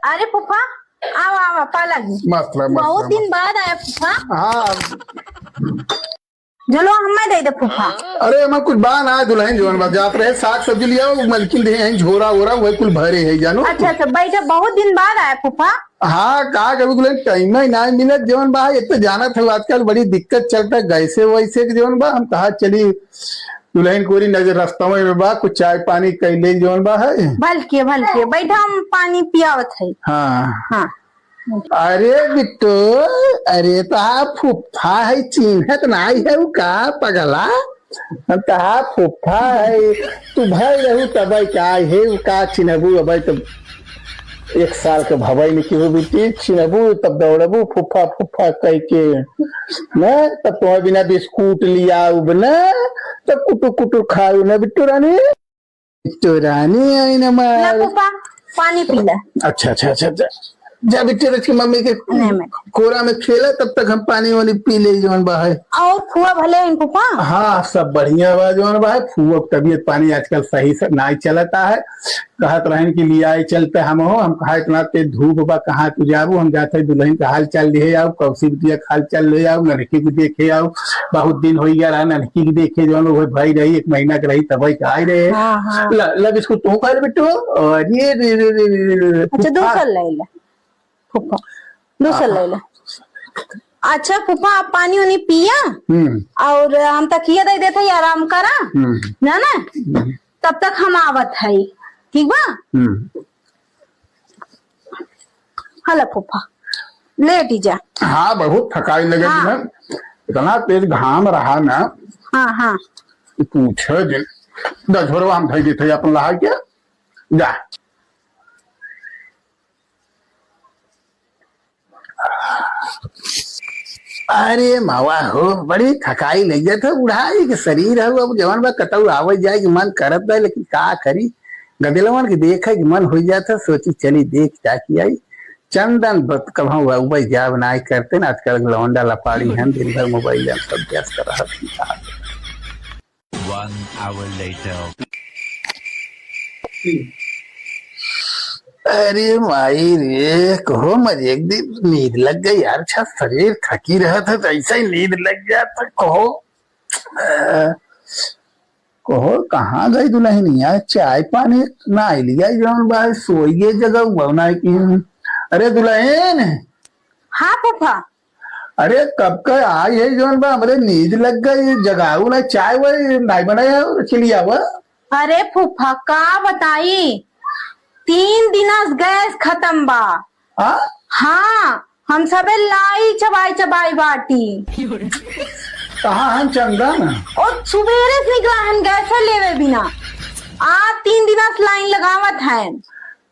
अरे फूफा आओ आओ पाला जी। मस्त रहा, बहुत दिन बाद आया फूफा। हाँ। चलो हमें दे दे फूफा। अरे हम कुछ बान आए दुल्हन जीवन में जात रहे साग सब्जी लिया मलकिन दे हैं झोरा वोरा वही कुल भरे है जानो। अच्छा अच्छा बैठा बहुत दिन बाद आया फूफा। हाँ कहा कभी दुल्हन टाइम ही ना मिलत जीवन बा ये तो जाना था आजकल बड़ी दिक्कत चलता है गैसे वैसे के जीवन बा हम कहा चली दुल्हन कोरी नजर रास्ता में बा कुछ चाय पानी कैले जीवन बा है। भलके भलके बैठा हम पानी पियावत है। हाँ हाँ अरे बिट्टू अरे तो फुफ्फा है चिन्हत नहीं है का पगला तहा फुफ्फा है तू भाई रहू तब का है का चिन्हबू अब तो 1 साल के भवाई में क्यों बेटी चिन्हबू तब दौड़बू फुफ्फा फुफ्फा कह के न तब तुम्हारे बिना बिस्कुट लिया उब न तब कुटू कुटू खाऊ न बिट्टू रानी आई न मार फूफा पानी पी ले। अच्छा अच्छा अच्छा अच्छा जब बेटे की मम्मी के कोरा में खेला तब तक हम पानी वानी पी ले जवन बा है। और फुआ भले हैं फूफा। हाँ सब बढ़िया बा जवन बा है फुआ तबीयत पानी आजकल सही से ना चलता है कहत रहन की लिया चलते हम हो हम कहा इतना ते धूप बा कहाँ तू जाबू हम जाते दुल्हन का हाल चाल ले आओ कौसी बिटिया हाल चाल ले आओ ननकी को देखे आओ बहुत दिन हो गया रहा ननकी की देखे जवन वो भाई रही 1 महीना के रही तब आई रहे। लब इसको तू खा बेटो अच्छा दूसरा ले ले फूफा दूसरा ले ले। अच्छा फूफा आप पानी वानी पिया और हम तकिया दे देते आराम करा ना ना तब तक हम आवत है ठीक बा। हला फूफा लेट ही जा। हाँ बहुत थकाई लगे हाँ। इतना तेज घाम रहा ना। हाँ हाँ पूछे दिन 10 भरवा हम धई देते अपन लहा क्या जा। अरे मावा हो बड़ी थकाई लग जाता बुढ़ाई के शरीर है अब जवान बा कतऊ आवे जाए कि मन करत है लेकिन का करी गदिलवन के देखे कि मन हो जाता सोची चली देख जाके आई चंदन बत कब हम जा बनाए करते ना आजकल लौंडा लपाड़ी हैं दिन भर मोबाइल सब व्यस्त रहा। 1 hour later अरे माई रे कहो मर एक दिन नींद लग गई यार अच्छा शरीर थकी रहा था तो ऐसा ही नींद लग गया था कहो कहो कहाँ गई दुल्हन यार चाय पानी ना लिया जौन बाहर सोइए जगह बना की। अरे दुल्हन। हाँ फूफा। अरे कब का आई है जौन बा हमारे नींद लग गई जगाऊ ना चाय वही नहीं बनाया चलिए आवा। अरे फूफा का बताई 3 दिन गैस खत्म बा। हाँ हम सबे लाई चबाई चबाई बाटी। कहाँ हम चंदन और सुबेरे से निकला हम गैस लेवे बिना आज 3 दिन लाइन लगावत है।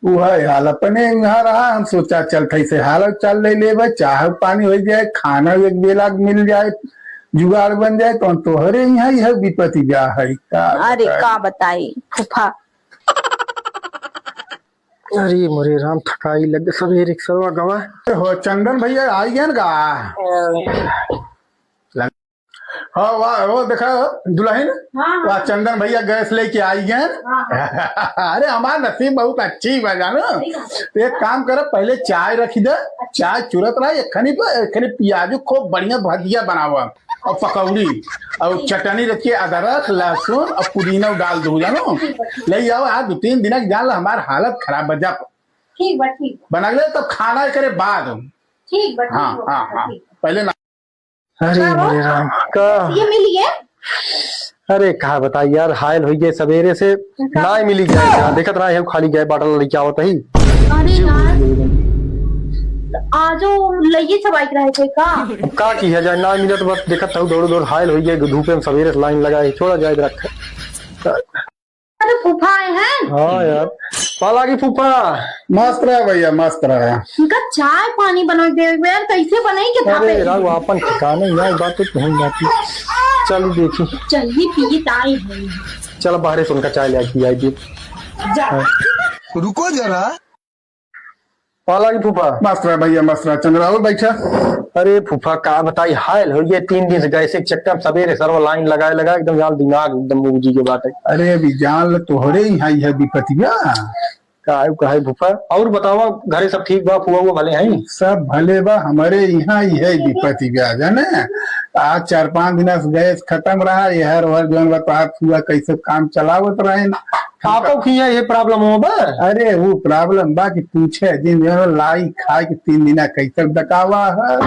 वो है हाल अपने यहाँ रहा हम सोचा चल कैसे हाल चल ले चाह पानी हो जाए खाना एक बेला मिल जाए जुगाड़ बन जाए तो तोहरे यहाँ यह विपत्ति जा है। अरे का बताई फूफा। अरे मोरे राम थकाई लग सवेरे सरवा गवा हो चंदन भैया आई गए ना हाँ वाह वो देखा दुल्हन वाह चंदन भैया गैस लेके आई गए। अरे हमारा नसीब बहुत अच्छी बा जानो तो एक काम कर पहले चाय रखी दे चाय चुरत रहा खनी प्याजू खूब बढ़िया भजिया बनावा और पकौड़ी और चटनी रखिए अदरक लहसुन और पुदीना डाल दो जानो ले जाओ आज 2-3 दिन जान हमारी हालत खराब बजा बना ले तब खाना करे बाद। हाँ हाँ हाँ पहले ना। अरे मेरे राम का ये मिली है। अरे कहा बताई यार हायल हो गए सवेरे से ना मिली जाए देखत रहा है खाली गए बाटल लेके आवत ही। अरे यार आजो लइये चबाई रहे थे का की है जाए ना मिलत बस देखत था दौड़ दौड़ हायल हो गए धूपे में सवेरे से लाइन लगाई छोड़ा जाए रख। अरे फूफा आए हैं। हाँ यार पाला की फूफा मस्त रहा भैया मस्त रहा इनका चाय पानी बना दे यार कैसे बनाई के अरे राव अपन ठिकाने यार बात तो नहीं जाती चल देखी चलिए पिए ताई है चल बाहर से उनका चाय ले आई रुको जरा पाला की फूफा मस्त रहा भैया मस्त रहा चंद्रा बैठा। अरे फूफा का बताई हायल हो गए 3 दिन से गए चक्कर सवेरे सर्व लाइन लगा एकदम यार दिमाग एकदम जी के बात है। अरे अभी जान तोहरे यहाँ यह विपत्तिया काहे फूफा। और बतावा घरे सब ठीक बा, फुआ वो भले हैं? सब भले बा। हमारे यहाँ यह विपत्ति ब्याज है ना, आज 4-5 दिन से गैस खत्म रहा, यह और जौन बता हुआ कैसे काम चलावत रहे। आपको की है ये प्रॉब्लम हो बा? अरे वो प्रॉब्लम बा कि पूछे दिन लाई खा के 3 दिन कैसे डकावा है।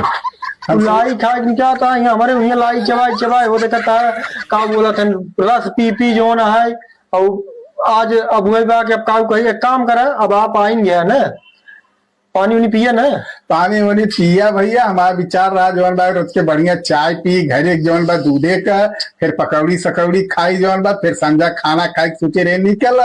लाई खा के क्या था हमारे वही लाई चबाई चबाई हो देखता है का बोला था रस पी पी जो ना है। और आज अब हुए बा कि अब कही एक काम करे, अब आप आएंगे ना, पानी उनी पिया ना? पानी वानी पिया भैया। हमारा विचार रहा जौन बा रोज के बढ़िया चाय पी, घरे जौन बा दूधे का, फिर पकौड़ी सकौड़ी खाई जौन बा, फिर संजा खाना खाई सोचे रहे निकल।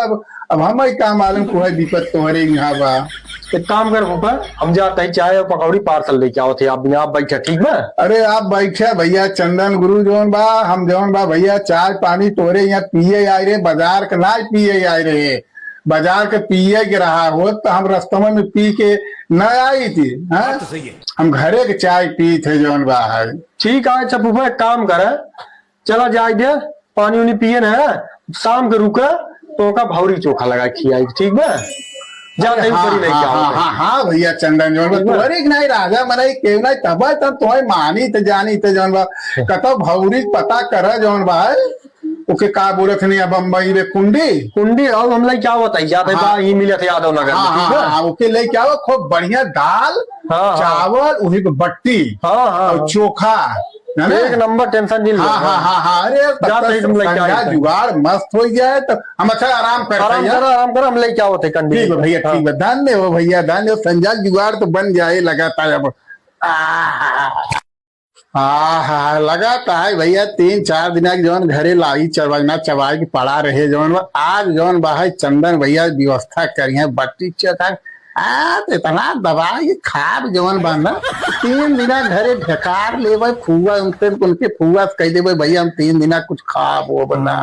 अब हम का मालूम को है विपत तोहरे यहाँ बा। एक काम कर फूफा, हम जाते हैं चाय और पकौड़ी पार्सल लेके आओ थे, आप बैठे ठीक बा? अरे आप बैठे भैया, चंदन गुरु जौन बा हम जौन बा भैया चाय पानी तोरे यहाँ पिए आए रहे, बाजार के ना पिए आए रहे। बाजार के पिए के रहा हो तो हम रस्तों में पी के न आई थी। हम घरे के चाय पी थे जौन बा है। ठीक है। अच्छा फूफा एक काम करे, चला जाए दे पानी उनी पिए ना, शाम के रुका तो का भौरी चोखा लगा खियाई ठीक बा? जाते हाँ भैया चंदन जौन बा तोहरे नहीं राजा मनाई केव नहीं तब तब तुम्हें मानी तो जानी तो जौन बा कतो भौरी पता कर जौन बा ओके का बोलत नहीं अब बम्बई रे कुंडी और हम लोग क्या बताई जाते बा ही मिले थे यादव नगर में ठीक है। हाँ ओके ले क्या खूब बढ़िया दाल चावल वही पे बट्टी और चोखा एक नंबर टेंशन नहीं। अरे जुगाड़ मस्त हो गया तो हम अच्छा आराम कर हम ले क्या होते ठीक है भैया ठीक है। धन्य हो भैया धन्य हो। संजा जुगाड़ तो बन जाए लगाता है अब। हाँ लगाता है भैया। 3-4 दिन जौन घरे लाई चबाई के पड़ा रहे जौन आज जौन बाहर चंदन भैया व्यवस्था करी है बट्टी चोखा तो इतना दवाई खाब जवन बांधा 3 दिन घरे ढकार ले फुआ उनके फुआ कह दे भैया हम 3 दिन कुछ खाब वो बना।